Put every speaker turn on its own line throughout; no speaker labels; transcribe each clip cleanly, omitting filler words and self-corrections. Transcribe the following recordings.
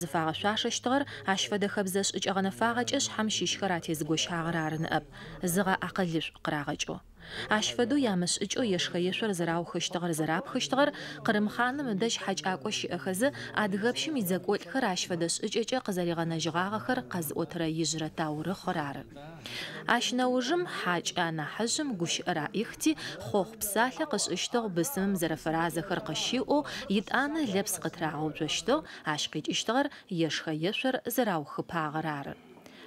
زفاغشاششتغر عشفده خبزش اجاغن فاغچش هم شیشخر اتیز گوشاغر ارن اب زغا اقلش قراغچو عشفدو یامش اجو یشخیشور زراو خشتغر زراب خشتغر قرم خانم دش حج اقوش اخز ادغبش میزگول خر عشفدش اجا قزریغن جغاغ خر قز اوتر یجر تاور خرار عشنوجم حج انا حجم گوش رائختی خوخ بسال قش اشتغ بسم زرفراز خر قشی او یدان لبس قطراو جشتو عشقیج اشتغر يشخيشر زراو خباغرار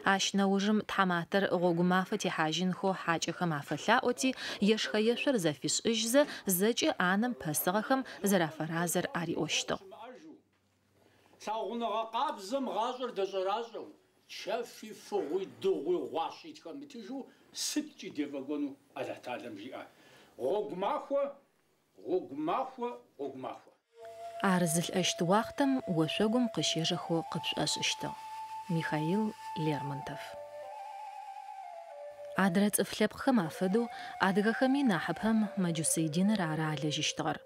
عشنوجم تحماتر غوغمافتي حاجين خو حاجة خمافلاوتي يشخيشر زفيش اجز زجي آنم پسغخم زرافرازر آري اوشتو
ساغونغا قابزم غازر دزرازو شافي فغوي دوغوي غواشي تخمتيجو ستي ديفاغونو على تعلم جيئا غوغماخوا
عرزل اشت وقتم وشوغم قشيجخو قبش اشتو ميخائيل ليرمونتوف عدرت افلب خمافدو عدغخمي ناحبهم مجوسيدين رعرع لجيشتغر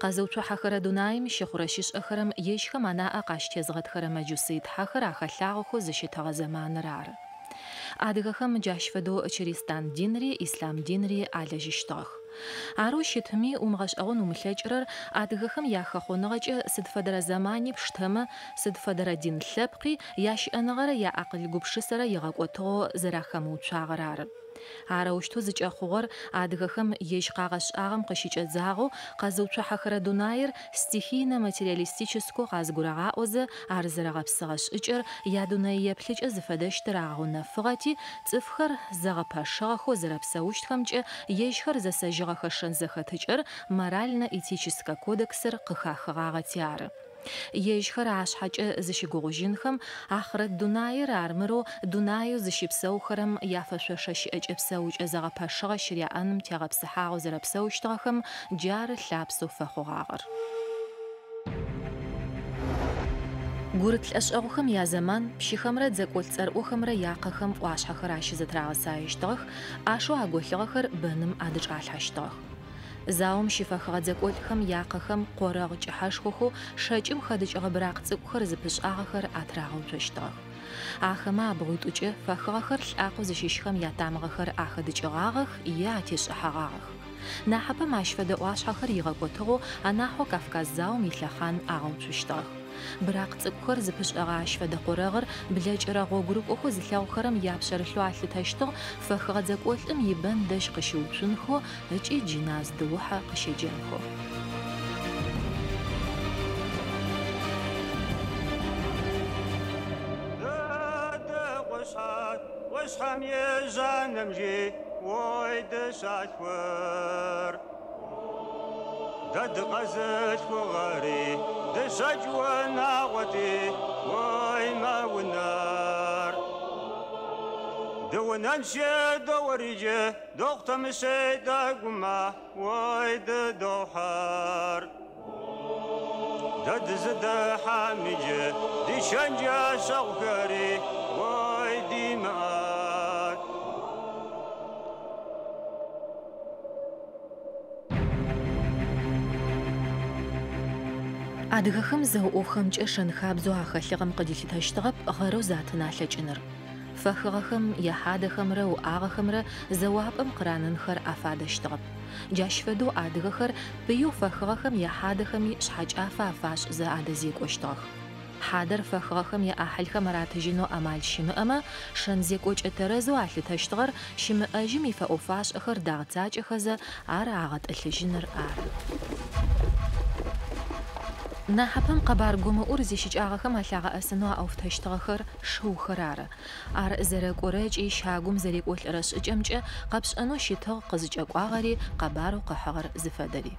قازوچو حخر دونايم شخورشيش اخرم يشخم انا اقاشتيزغت خر مجوسيد حخر اخلاغو خو زشتغ زمان رعر عدغخم جاشفدو چريستان دينري اسلام دينري علجيشتغ عروشتمي ومغش اغون وملجرر عدغخم ياخخونغج سد فدر زماني بشتم سد فدر دين لبقي ياش انغر يا عقل گوبشسر يغقوتو زراخمو چاغرار عروشتو زج اخور عدغخم يش قاغش اغم قشيچ زاغو قازوچ حخر دوناير стихийно материалистическо قازگورغا اوز ارزرغ بسغش اجر يادوناي يبلج زفدشتراغو نفغتي صفخر زغپاشخو زربسوشتخمچ يشخر زسجغخشن زختچر морально-этическо кодексер قخاخغاغتيار يشخر عشحاج زشيغوجينخم آخرت دوناير ارمرو دونايو زشيبسوخرم يافششش اجبسوج زغپاشخ شريانم تيغبسحاغو زربسوشتخم جار لابسو فخوغاغر گورت الاشغخم يا زمان بشيخمرت زقولت صرقوخمره ياقخم واشحخر عشي زتراغسايشتخ اشو اگولخر بنم ادجالحشتخ زاوم شفاخغ زقولخم ياقخم قورغ چحشخو شچم خدچغ براق صقخر زپش اغخر اتراغو چشتخ اخما بغوتوچ فخغخر اقو زشيشخم ياتامغخر اخدچغاغخ ياتش حغاغ نحب ماشفد واشحخر يغقوتو اناحو كافكاز زاوم يلخان اغو چشتخ براق صقخر زپش اغاش فد قورغر بلجرا غوغروق اخو زلخوخرم يابشرلو علتاشتو فخغ زقولم يبن دش قشوچنخو اچي جناز دوحه قشيجنخو
وشحم يجانم جي ويد شاكور دد غزت فغاري دشج وناغتي ويما ونار دو نمشي دوريجي دوقت مشي داقما ويد دوحار دد زد حاميجي دي شنجا شغكري ويدي مات
عدغخم زهوخم چشن خابزو اخلغم قديلتاشتغب غرو ذاتنا لچنر فخغخم يحادخم رو اغخم زوابم قرانن خر افادشتغب جاشفدو عدغخر بيو فخغخم يحادخم شحاج افافاش زادزيك وشتغ حادر فخغخم يا احلخم راتجينو امال شمئما شنزيك وچ اترزو علتاشتغر شمئجمي فاوفاش اخر داغتاج اخز اراغت الجنر نحبم قبارگوم ارزشش آغاخم علاقه اسنو اوفتشتغخر شوخراره ار زرق ورج ایشاگوم زریق ول رش جمج قبش انو شیتا قزج اقاغری قبار و قحغر زفدری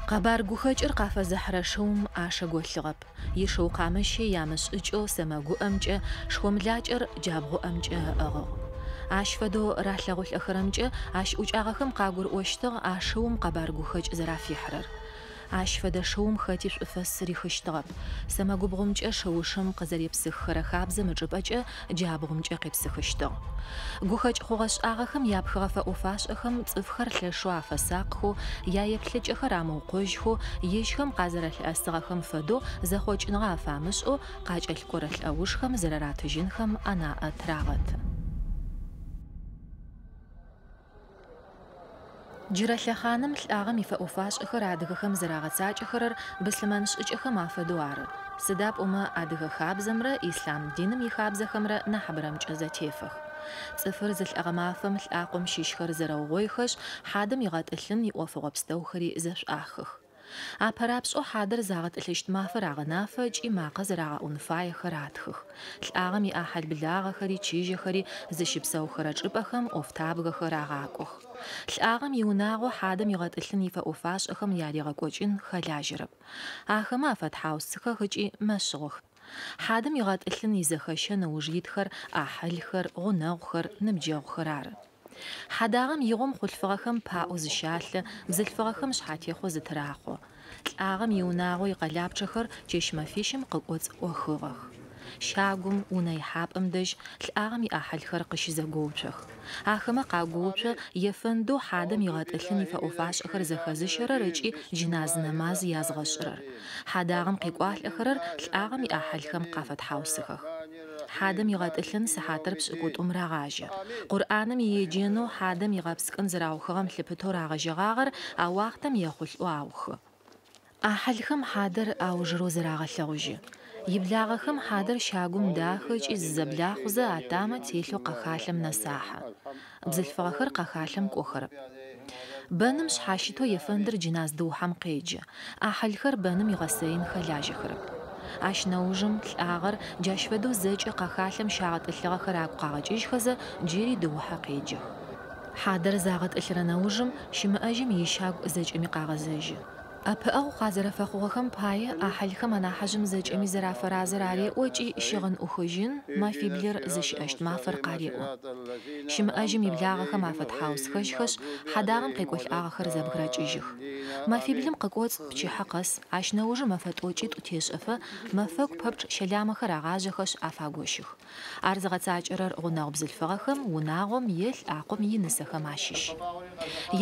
قبارگو خجر قفا زحرشوم عاشقو لغب يشو قامشي يامش اجو سماگو امج شوملاجر جابغو امج اغو عشفدو رحلغو الأخرمج عش أوج أغاخم قاقور وشتغ عشوم قبارجو خج زراف يحرر Ащ фэдэ шоум хэти шӏуфэс рихыщтыгъэп. Сэмэгубгъомкӏэ шоушым къызэрепсыххэрэ хабзэм ыкӏыпӏэкӏэ джабгъомкӏэ къепсыхыщтыгъ. Гухэкӏ хъугъэ-шӏагъэхэм япхыгъэфэ ӏофашӏэхэм цӏыфхэр лъэшэу афэсакъхэу, яеплъыкӏэхэр амыукъojьхэу, ежьхэм къазэрэлъэӏэсыгъэхэм фэдэу зэхъокӏыныгъэ афамышӏэу къакӏэлъыкӏорэ лӏэужхэм зэрэратыжьынхэм анаӏэ трагъэты. Джырэ лъэхъаным лӏагъэм ифэӏофашӏэхэр адыгэхэм зэрагъэцакӏэхэрэр быслъэмэн шӏыкӏэхэм афэдэу ары. Сыда пӏомэ адыгэ хабзэмрэ ислам диным ихабзэхэмрэ нахьыбэрэмкӏэ зэтефэх. Цӏыфыр зылъӏэгъэ мафэм лӏакъом щищхэр зэрэугъойхэш, хьадэм игъэтӏылъын иӏофыгъо пстэухэри зэшӏуахых. Апэрапшӏэу хьадэр загъэтӏылъыщт мафэр агъэнафэ кӏи макъэ зэрагъэӏун фаехэр атхых. Лӏагъэм иӏахьэл благъэхэри чыжьэхэри зыщыпсэухэрэ чӏыпӏэхэм ӏофтабгъэхэр агъакӏох. Лӏагъэм иунагъо хьадэм игъэтӏылъын ифэӏофашӏэхэм яригъэкӏокӏын хэлажьэрэп. Ахэмэ афэтхьаусыхэх ыкӏи мэщыгъох. Хьадэм игъэтӏылъын изэхэщэ неужъитхэр ӏахьылхэр, гъунэгъухэр, ныбджэгъухэр ары. Хьадагъэм игъом хъулъфыгъэхэм паӏо зыщалъэ, бзылъфыгъэхэм шъхьатехъо зытырахъо. Лӏагъэм иунагъо икъэлапчъэхэр чэщ-мэфищым къыкӏоцӏ ӏохыгъэх. Щагум, унэ ихьапӏэм дэжь лӏагъэм иӏахьылхэр къыщызэгоуцох. Ахэмэ къагоуцо ефэндэу хьадэм игъэтӏылъын ифэӏофашӏэхэр зэхэзыщэрэр ыкӏи джыназ намаз язгъэшӏырэр. Хьадагъэм къекӏуалӏэхэрэр лӏагъэм иӏахьылхэм къафэтхьаусыхэх. Хьадэм игъэтӏылъын сыхьатыр пшӏыкӏутӏум рагъажьэ. Къурӏаным иеджэнэу хьадэм игъэпскӏын зэраухыгъэм лъыпытэу рагъэжьэгъагъэр а уахътэм ехъулӏэу аухы. Ӏахьылхэм хьадэр аужэрэу зэрагъэлъэгъужьы. Иблагъэхэм хьадэр щагум дахэ ыкӏи зызэблахъузэ атамэ телъэу къэхалъэм нэсахьэ. Бзылъфыгъэхэр къэхалъэм кӏохэрэп. Бэным шъхьащытэу ефэндыр джыназ dıухьэм къеджэ. Ӏахьылхэр бэным игъэсэин хэлажьэхэрэп. Ащ неужым лӏагъэр джащ фэдэу зэкӏэ къэхалъэм щагъэтӏылъыгъэхэр агу къагъэкӏыжьхэзэ джыри dıухьэ къеджэх. Хьадэр загъэтӏылъырэ неужым щымыӏэжьым ищагу зэкӏэми къагъэзэжьы. Апыӏэгъу къазэрэфэхъугъэхэм пае ӏахьылхэм анахьыжьым зэкӏэми зэрафэразэр ареӏо ыкӏи щыгъын ӏухыжьын, мафиблэр зыщыӏэщт мафэр къареӏо. Щымыӏэжьым иблагъэхэм афэтхьаусхэжьхэш, хьадагъэм къекӏолӏагъэхэр зэбгыракӏыжьых. Мафиблым къыкӏоцӏ пчыхьэ къэс, ащ неужым мэфэтӏокӏи тӏутешӏэфэ, мэфэку пэпчъ щэлямэхэр агъажьэхэш афагощых. Ар зыгъэцакӏэрэр гъунэгъу бзылъфыгъэхэм унагъом е лӏакъом инысэхэм ащыщ.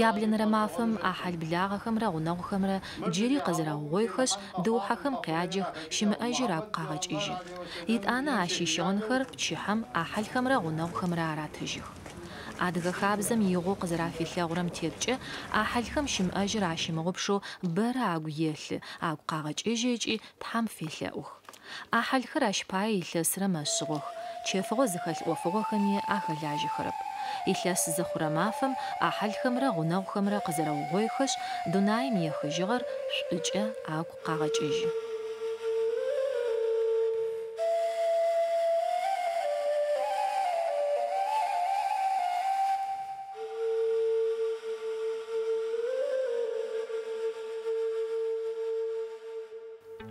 Яблэнэрэ мафэм ӏахьэл благъэхэмрэ гъунэгъухэмрэ джыри къызэрэугъойхэш, dıухьэхэм къяджэх, щымыӏэжьыр агу къагъэкӏыжьы. Итӏанэ ащищыгъынхэр пчыхьэм ӏахьэлхэмрэ гъунэгъухэмрэ аратыжьых. Адыгэ хабзэм игъо къызэрафилъэгъурэм теткӏэ ӏахьэлхэм щымыӏэжьыр ащымыгъупшэу бэрэ агу елъы, агу къагъэкӏыжьы ыкӏи тхьэм фелъэӏух. Ӏахьэлхэр ащ пае илъэсырэ мэщыгъох. Чэфыгъо зыхэлъ ӏофыгъохэми ахэлажьэхэрэп. Илъэс зыхъурэ мафэм ӏахьэлхэмрэ гъунэгъухэмрэ къызэрэугъойхэш, дунаим ехыжьыгъэр шӏукӏэ агу къагъэкӏыжьы.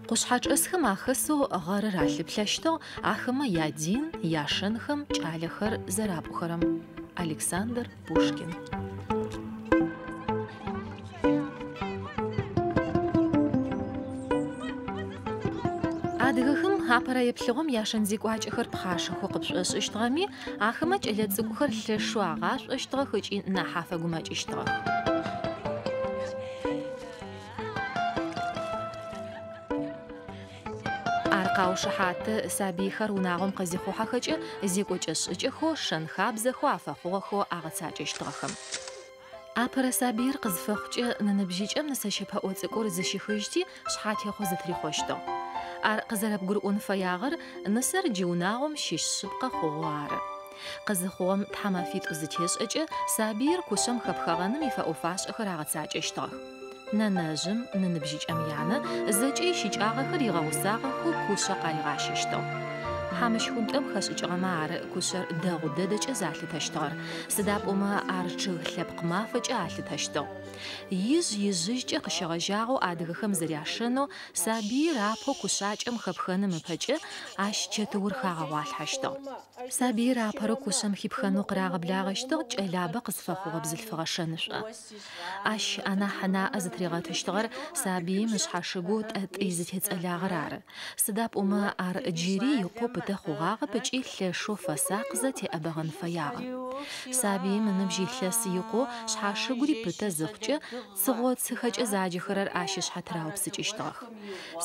Къушъхьэкӏэсхэм ахэсэу гъэрыр алъыплъэщтыгъ, ахэмэ ядин, яшэнхэм кӏалэхэр зэрапӏухэрэм. Александр Пушкин. Адыгэхэм апэрэ еплъыгъом яшэн зекӏуакӏэхэр пхъашэхэу къыпшӏошӏыщтыгъэми, ахэмэ кӏэлэцӏыкӏухэр лъэшэу агъашӏощтыгъэх ыкӏи нахьафэ гумэкӏыщтыгъэх. Къаушыхьатэ сабыйхэр унагъом къызихъухьэхэкӏэ зекӏокӏэ шӏыкӏэхэу, шэн хабзэхэу, афэхъугъэхэу агъэцакӏэщтыгъэхэм. Апэрэ сабыйр къызфэхъукӏэ ныныбжьыкӏэм нысэщэпэӏо цӏыкӏур зыщихыжьти шъхьатехъо зытырихъощтыгъ. Ар къызэрэбгурыӏун фэягъэр нысэр джы унагъом щыщ шъыпкъэ хъугъэу ары. Къызыхъугъэм тхьамэфитӏу зытешӏэкӏэ сабыйр кушъэм хэпхэгъэным ифэӏофашӏэхэр агъэцакӏэщтыгъэх. Нэнэжъым ныныбжьыкӏэм янэ зэкӏэ ищыкӏагъэхэр игъэусагъэхэу кушъэ къаригъащэщтыгъ. حامش هندم خش إجماع عر كسر داود دج زعل تشتغر سداب وما أرجع لبق ما فجأة تشتغل يزج قشجاعو أدغخم زرياشنو سابي رابو كساج خبخن مفجأة عش تور خاوال حشتغل سابي رابرو كسم خبخنو قراغ بلاغشتغل جلابة قصفخو غبز الفغشنش عش أنا حنا أزتريغة تشتغر سابي مش حشقوت إزتهت ألاغرار سداب وما أر جيري يقوب تخوغاغ بجي لشو فساقزتي أبغن فياغ سابي من بجي لسيقو شحاشقوري بتزغج صغوت سخج أزاجي خرر عشش حتراو بسجشتغ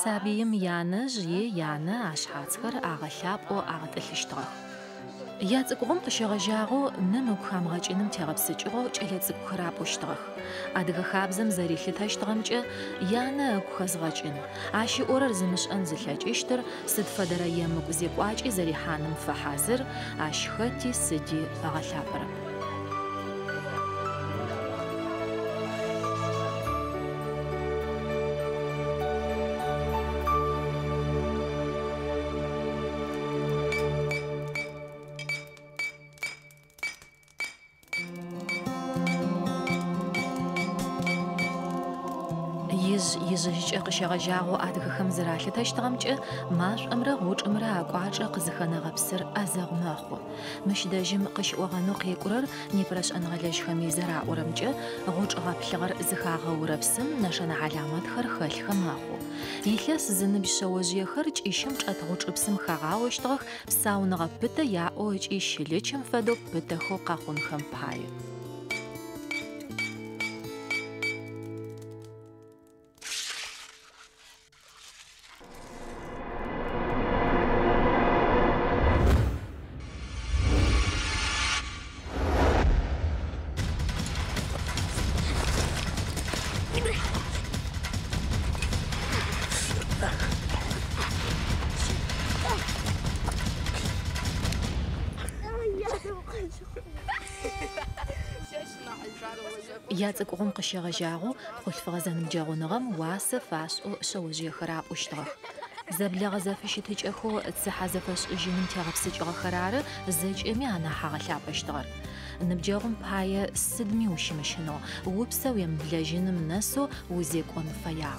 سابي ميانا جي يانا عشحاتخر أغلاب أو أغتلشتغ ياتقوم قشغجاغو نمو خامغاج إنم تغبسجغو جلتزق خرابوشتغ أدغ خابزم زريخي تشتغمجة يانا كخزغاج إن عاشي أورر زمش أنزلحاج إشتر سد فدر يمك زيقواج إزريحانم فحازر عاش خطي سدي أغلابر يزج قشغجاغو أدغخم زرالي تشتغمجة ماش أمرا غوج أمرا أقواج قزخنا غبسر أزاغ ماخو مش داجم قش وغانو قيقرر نيبرش أنغلاج خمي زرع ورمجة غوج غابلغر زخاغ وربسم نشان علامات خرخل خماخو يلس زنب شوجي خرج إشمج أتغوج بسم خاغاوشتغ بساون غبتا يا أوج إشليچم فدو بتخو قاقون خمباي ياتقوم قشغجاغو خلفغ زنمجاغو نغم واس فاس أو شوجي خراب أشتغ زبلغ زفش تجأخو تسحزفش جنم تغبسجغ خرار زج أميانا حغلاب أشتغر نبجاغم باية سدمي وشمشنو وبسويم بلاجنم نسو وزيقون فياغ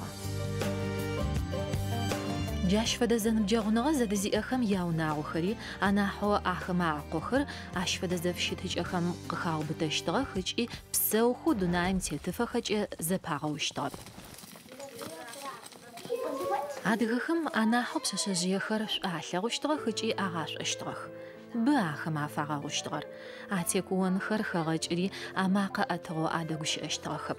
جاش فدا زنبجاغنغ زدزي أخم ياوناغو خري أنا حو أخما عقوخر عش فدا زفشتج أخم قخاو بتشتغ خجي بسوخو دونايم تلتفا خجي زباغوشتغ أدغخم أنا حو بسسجي خرش أعلغوشتغ خجي أغاش أشتغ بأخما فاغوشتغر أتيكوان خرخغجري أماق أتغو أدغوش أشتغخب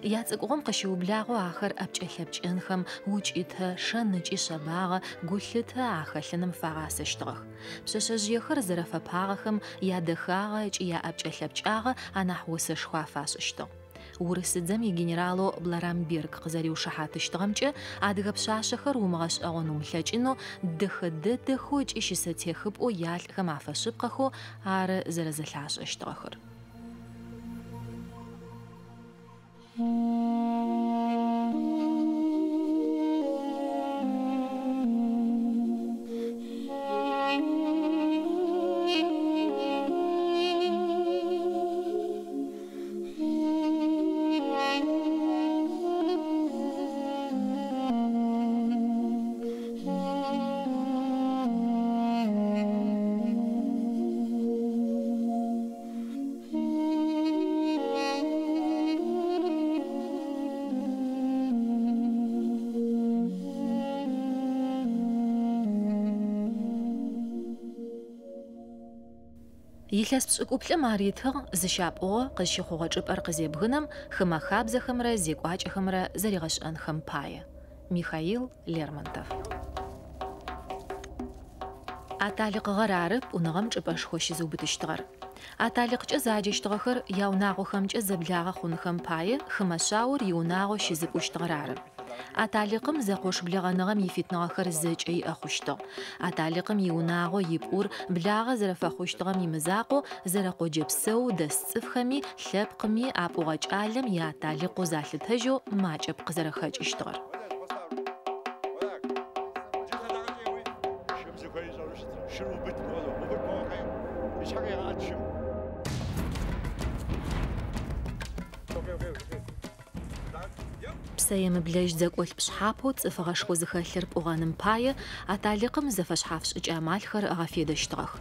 ياتقوم قشو بلاغو آخر أبجألبج إنخم وجئتها شنجي شباغ قلتها آخلنم فاغاس اشتغخ بسسجي خر زرفة باغخم يادخاغج يا أبجألبج آغ أنا حوس شخوافاس اشتغ ورسدزم جنرالو بلارامبيرك قزاريو شحات اشتغمجة أدغب شاشخر ومغاش أغنو ملحاج دخد دخوج إشي ستيخب و يال خمافة شبقخو عار زرزلعاش اشتغخر يلس بسقوبل ماريتها زشابو قشي خوغج برقزي بغنم خما خابز خمرة زيقواج خمرة زريغش أن خمباية ميخائيل ليرمونتوف أتالق غرارب ونغمج باشخوشي زو بتشتغر أتالق جزاجي اشتغخر ياوناغو خمج زبلاغ خون خمباية خما شاور يوناغو شيزب اشتغرارب أتالقم زقوش بلغنغم يفتنغ خرزج أي أخشتغ أتالقم يوناغو يبور بلاغ زرفا خشتغم يمزاقو زرقو جبسو دستفخمي لبقمي أبوغج عالم ياتالقو زالتهجو ماجب قزرخج اشتغر Псэем блэж зэкӏолъ пшъхьапэу цӏыфыгъэшхо зыхэлъыр пӏугъэным пае аталикъым зэфэшъхьаф шӏыкӏа малхэр ыгъэфедэщтыгъэх.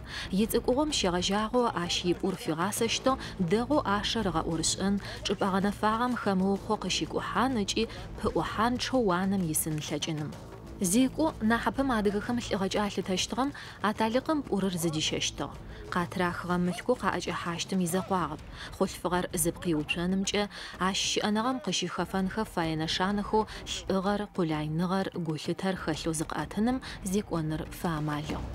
Ицӏыкӏугъом щегъэжьагъэу ащ ипӏур фигъасэщтэу дэгъоу ӏашэр ыгъэӏурышӏэн, чӏыпӏэ гъэнэфагъэм хэмыухъо къыщикӏухьан ыкӏи пыӏухьан чъоу уанэм isen лъэкӏыным. Зекӏо нахьыпэм адыгэхэм лӏыгъэкӏэ алъытэщтыгъэм аталикъым пӏурыр зыдищэщтыгъ. Къатрахыгъэм мылъку къаӏэкӏэхьащтым изэкъуагъэп. Хъулъфыгъэр зыпкъиуцонымкӏэ ащ щыӏэныгъэм къыщихэфэнхэ фаенэшанэхэу лӏыгъэр, къулайныгъэр, гулъытэр хэлъэу зыкъыӏэтыным зекӏоныр фэамалыгъ.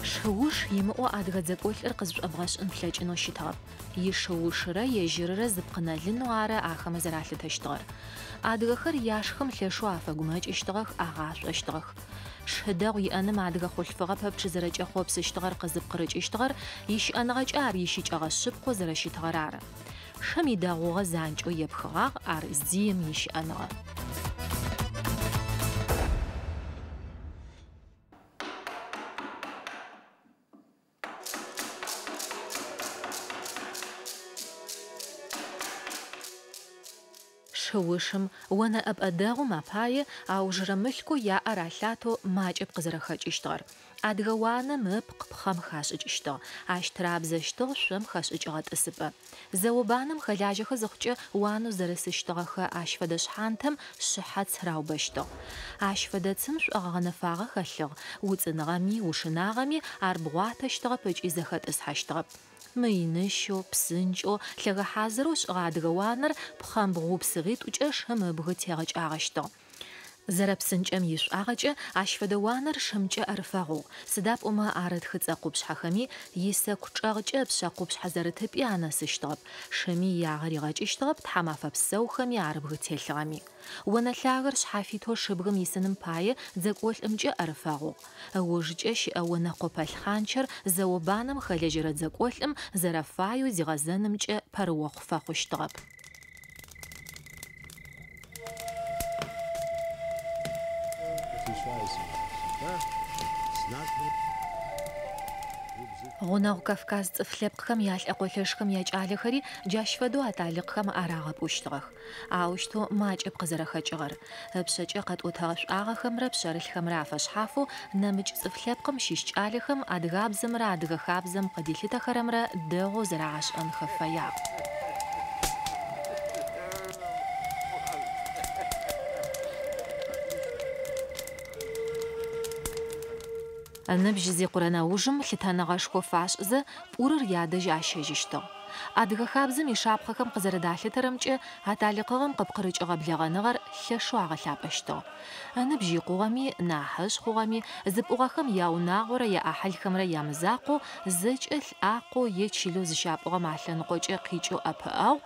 Шыуш имыӏо адыгэ зэкӏолӏыр къызшӏобгъэшӏын плъэкӏынэу щытыгъэп. Ишыушырэ ежьырырэ зыпкъынэлынэу ары ахэмэ зэралъытэщтыгъэр. Адыгэхэр яшхэм лъэшэу афэгумэкӏыщтыгъэх, агъашӏощтыгъэх. Шъдэгъу иӏэным адыгэ хъулъфыгъэ пэпчъ зэрэкӏэхъопсыщтыгъэр къызыпкъырыкӏыщтыгъэр ищыӏэныгъэкӏэ ар ищыкӏэгъэ шъыпкъэу зэрэщытыгъэр ары. Шъэм идэгъугъэ занкӏэу епхыгъагъ, ар зием ищыӏэныгъэ. Шыушым онэ ӏэпӏэ дэгъум апае аужрэ мылъку яӏэр алъатэу макӏэп къызэрэхэкӏыщтыгъэр. Адыгэ уанэм ыпкъ пхъэм хашӏыкӏыщтыгъ. Ащ трабзэщтыгъ шъом хэшӏыкӏыгъэ тӏысыпӏэ. Зэубаным хэлажьэхэр зыхъукӏэ уанэу зэрысыщтыгъэхэ ащ фэдэ шъхьантэм шъыхьац раубэщтыгъ. Ащ фэдэ цым шӏуэгъэ гъэнэфагъэ хэлъыгъ. Уцӏыныгъэми ушынагъэми ар бгъуатэщтыгъэп ыкӏи зэхэтӏысхьэщтыгъэп. Мыинышъо, псынкӏо, лъэгэхьазырэу шӏыгъэ адыгэ уанэр пхъэмбгъу псыгъитӏукӏэ шъым ыбгы тегъэкӏагъэщтыгъ. Зэрэпсынкӏэм ишӏуагъэкӏэ ащ фэдэ уанэр шъымкӏэ ӏэрыфагъугъ. Сыда пӏомэ ары тхыцӏэ къупшъхьэхэми исэку чӏэгъыкӏэ пшъэ къупшъхьэ зэрытыпӏи анэсыщтыгъэп. Шыми ягъэр игъэкӏыщтыгъэп тхьамафэ псэухэми ар бгы телъыгъэми. Онэ-лъагэр шъхьафитӏо шъыбгым исыным пае зэкӏолӏымкӏэ ӏэрыфагъугъ. Ыужыкӏэ щыӏэ онэ къопэлъхьанчэр зэубаным хэлэжьэрэ зэкӏолӏым зэрэфаеу зигъэзэнымкӏэ пэрыохъу фэхъущтыгъэп. Гъунэгъу Кавказ цӏыф лъэпкъхэм ялъэкъолъэшхэм якӏалэхэри джащ фэдэу аталикъхэм арагъэпӏущтыгъэх. Аущтэу макӏэп къызэрэхэкӏыгъэр. Пшъэкӏэ къэтӏотэгъэ шӏуагъэхэмрэ пшъэрылъхэмрэ афэшъхьафэу нэмыкӏ цӏыф лъэпкъым щыщ кӏалэхэм адыгабзэмрэ адыгэ хабзэм къыдилъытэхэрэмрэ дэгъоу зэрагъэшӏэнхэ фэягъ. Ныбжь зекъурэ наужым лъытэныгъэшхо фашӏзэ пӏурыр ядэжь ащэжьыщтыгъ. Адыгэ хабзэм ишапхъэхэм къызэрэдалъытэрэмкӏэ аталикъыгъэм къыпкъырыкӏыгъэ блэгъэныгъэр лъэшэу агъэлъапӏэщтыгъ. Ныбжь икъугъэми, нахьыжь хъугъэми, зыпӏугъэхэм яунагъорэ яӏахьылхэмрэ ямызакъоу, зэкӏэ лӏакъоу е чылэу зыщапӏыгъэм алъэныкъокӏэ къикӏэу ӏэпыӏэгъу,